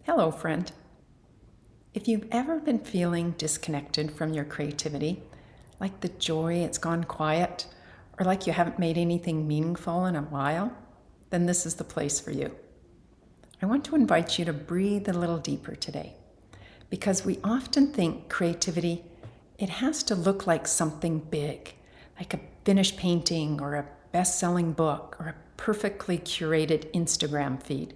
Hello, friend. If you've ever been feeling disconnected from your creativity, like the joy it's gone quiet, or like you haven't made anything meaningful in a while, then this is the place for you. I want to invite you to breathe a little deeper today, because we often think creativity, it has to look like something big, like a finished painting or a best-selling book or a perfectly curated Instagram feed.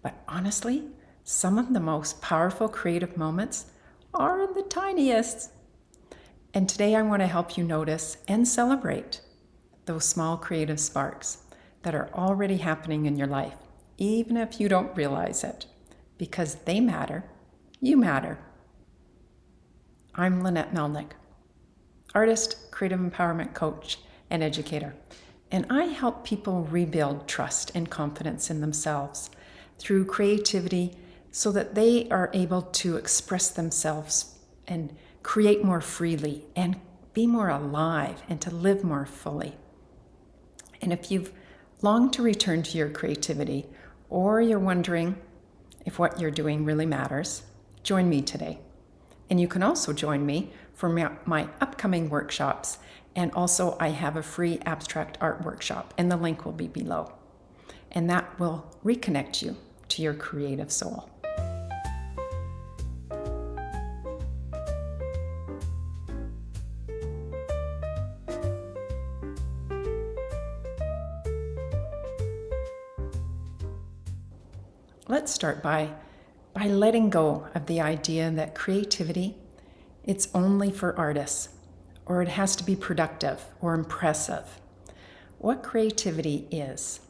But honestly, some of the most powerful creative moments are the tiniest. And today I want to help you notice and celebrate those small creative sparks that are already happening in your life, even if you don't realize it, because they matter. You matter. I'm Lynette Melnick, artist, creative empowerment coach, and educator. And I help people rebuild trust and confidence in themselves through creativity so that they are able to express themselves and create more freely and be more alive and to live more fully. And if you've longed to return to your creativity, or you're wondering if what you're doing really matters, join me today. And you can also join me for my upcoming workshops. And also I have a free abstract art workshop, and the link will be below. And that will reconnect you to your creative soul. Let's start by letting go of the idea that creativity, it's only for artists, or it has to be productive or impressive. What creativity is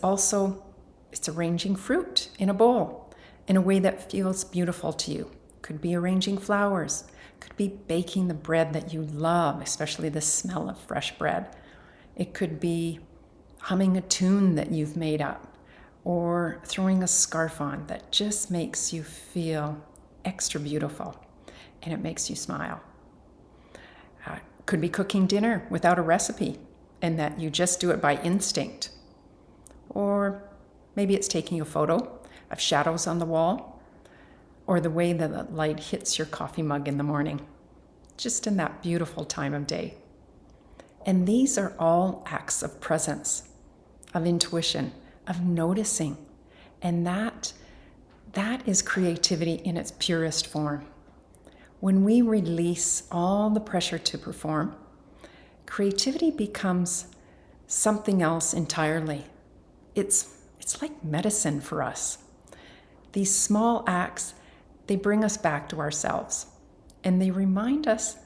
also, it's arranging fruit in a bowl in a way that feels beautiful to you. Could be arranging flowers, could be baking the bread that you love, especially the smell of fresh bread. It could be humming a tune that you've made up, or throwing a scarf on that just makes you feel extra beautiful and it makes you smile. Could be cooking dinner without a recipe and that you just do it by instinct. Or maybe it's taking a photo of shadows on the wall or the way that the light hits your coffee mug in the morning, just in that beautiful time of day. And these are all acts of presence, of intuition, of noticing. And that is creativity in its purest form. When we release all the pressure to perform, creativity becomes something else entirely. It's like medicine for us. These small acts, they bring us back to ourselves, and they remind us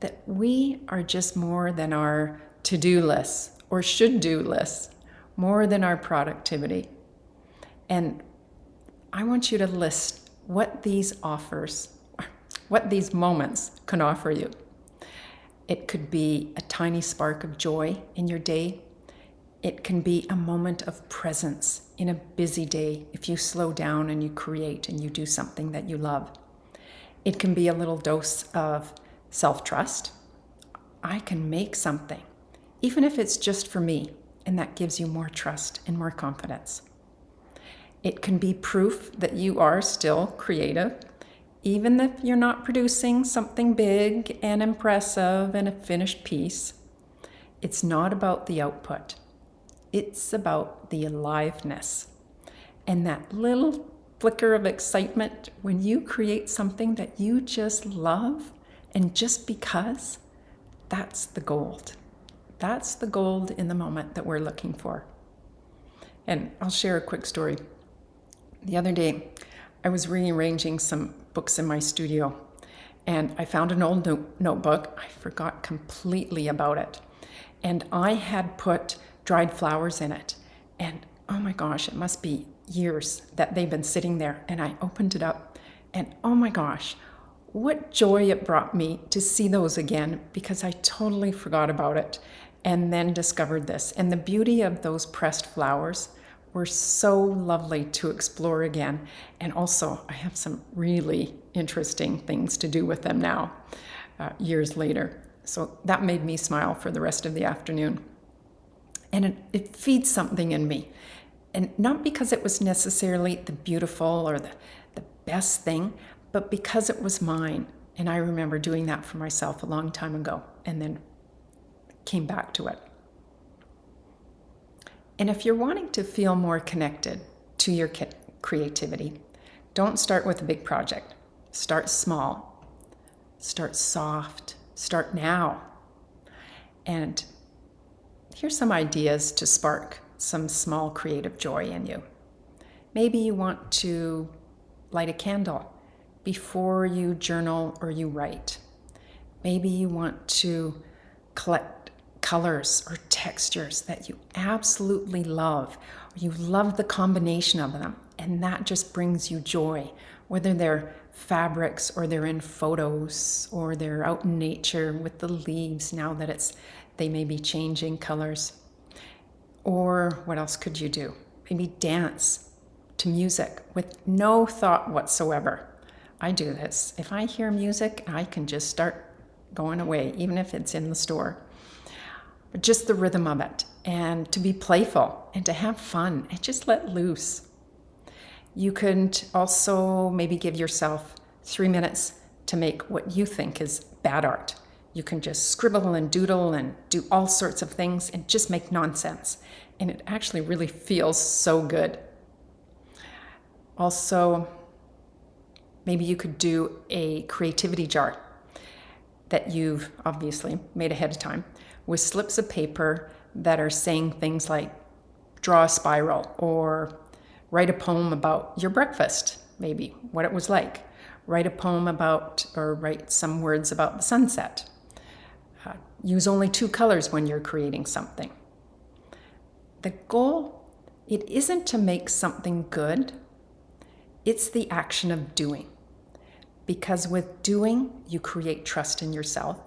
that we are just more than our to-do lists or should-do lists, more than our productivity. And I want you to list what these moments can offer you. It could be a tiny spark of joy in your day. It can be a moment of presence in a busy day if you slow down and you create and you do something that you love. It can be a little dose of self-trust. I can make something, even if it's just for me, and that gives you more trust and more confidence. It can be proof that you are still creative, even if you're not producing something big and impressive and a finished piece. It's not about the output. It's about the aliveness and that little flicker of excitement when you create something that you just love, and just because, that's the gold. That's the gold in the moment that we're looking for. And I'll share a quick story. The other day, I was rearranging some books in my studio, and I found an old notebook. I forgot completely about it. And I had put dried flowers in it. And oh my gosh, it must be years that they've been sitting there. And I opened it up, and oh my gosh, what joy it brought me to see those again, because I totally forgot about it and then discovered this. And the beauty of those pressed flowers were so lovely to explore again. And also, I have some really interesting things to do with them now, years later. So that made me smile for the rest of the afternoon. And it feeds something in me. And not because it was necessarily the beautiful or the best thing, but because it was mine. And I remember doing that for myself a long time ago and then came back to it. And if you're wanting to feel more connected to your creativity, don't start with a big project. Start small. Start soft. Start now. And here's some ideas to spark some small creative joy in you. Maybe you want to light a candle before you journal or you write. Maybe you want to collect colors or textures that you absolutely love. You love the combination of them, and that just brings you joy, whether they're fabrics or they're in photos or they're out in nature with the leaves now that they may be changing colors. Or what else could you do? Maybe dance to music with no thought whatsoever. I do this. If I hear music, I can just start going away, even if it's in the store. But just the rhythm of it, and to be playful and to have fun and just let loose. You could also maybe give yourself 3 minutes to make what you think is bad art. You can just scribble and doodle and do all sorts of things and just make nonsense. And it actually really feels so good. Also, maybe you could do a creativity jar that you've obviously made ahead of time with slips of paper that are saying things like draw a spiral or write a poem about your breakfast, maybe what it was like. Write a poem about, or write some words about the sunset. Use only 2 colors when you're creating something. The goal, it isn't to make something good, it's the action of doing. Because with doing, you create trust in yourself,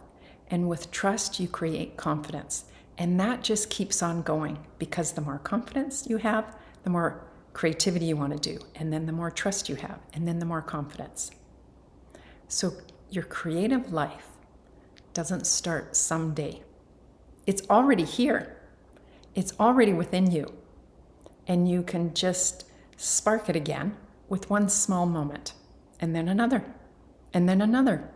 and with trust, you create confidence. And that just keeps on going, because the more confidence you have, the more creativity you want to do, and then the more trust you have, and then the more confidence. So your creative life doesn't start someday. It's already here. It's already within you. And you can just spark it again with one small moment, and then another, and then another.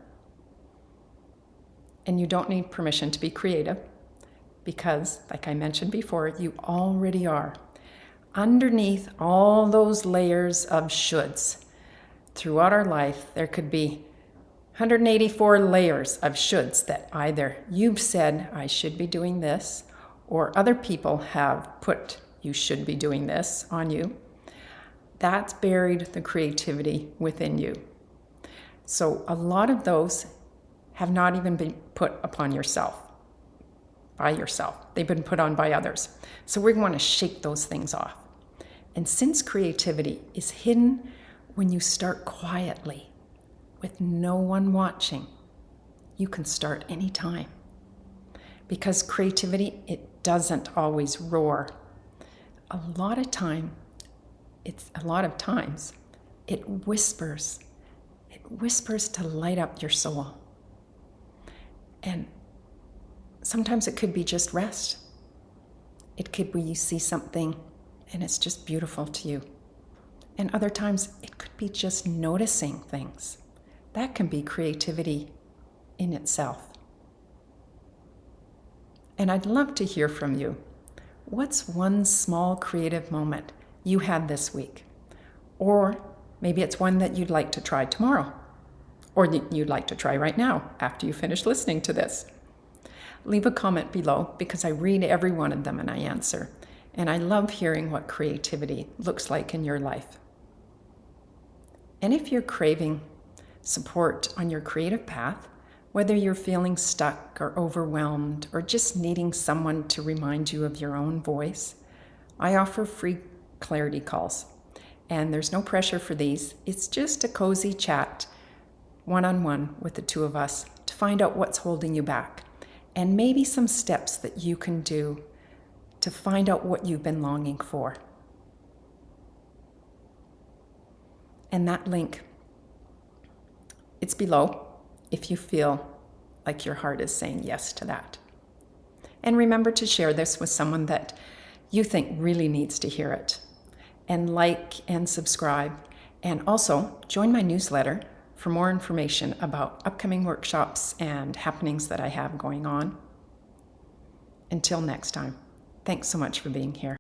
And you don't need permission to be creative because, like I mentioned before, you already are. Underneath all those layers of shoulds throughout our life, there could be 184 layers of shoulds that either you've said, I should be doing this, or other people have put, you should be doing this on you. That's buried the creativity within you. So a lot of those have not even been put upon yourself, by yourself. They've been put on by others. So we want to shake those things off. And since creativity is hidden when you start quietly, with no one watching, you can start anytime. Because creativity, it doesn't always roar. A lot of times, it whispers. It whispers to light up your soul. And sometimes it could be just rest. It could be you see something and it's just beautiful to you. And other times it could be just noticing things. That can be creativity in itself. And I'd love to hear from you. What's one small creative moment you had this week? Or maybe it's one that you'd like to try tomorrow, or you'd like to try right now after you finish listening to this. Leave a comment below because I read every one of them and I answer. And I love hearing what creativity looks like in your life. And if you're craving support on your creative path, whether you're feeling stuck or overwhelmed or just needing someone to remind you of your own voice, I offer free clarity calls. And there's no pressure for these. It's just a cozy chat, one-on-one with the 2 of us to find out what's holding you back and maybe some steps that you can do to find out what you've been longing for. And that link, it's below if you feel like your heart is saying yes to that. And remember to share this with someone that you think really needs to hear it. and like and subscribe. And also join my newsletter for more information about upcoming workshops and happenings that I have going on. Until next time, thanks so much for being here.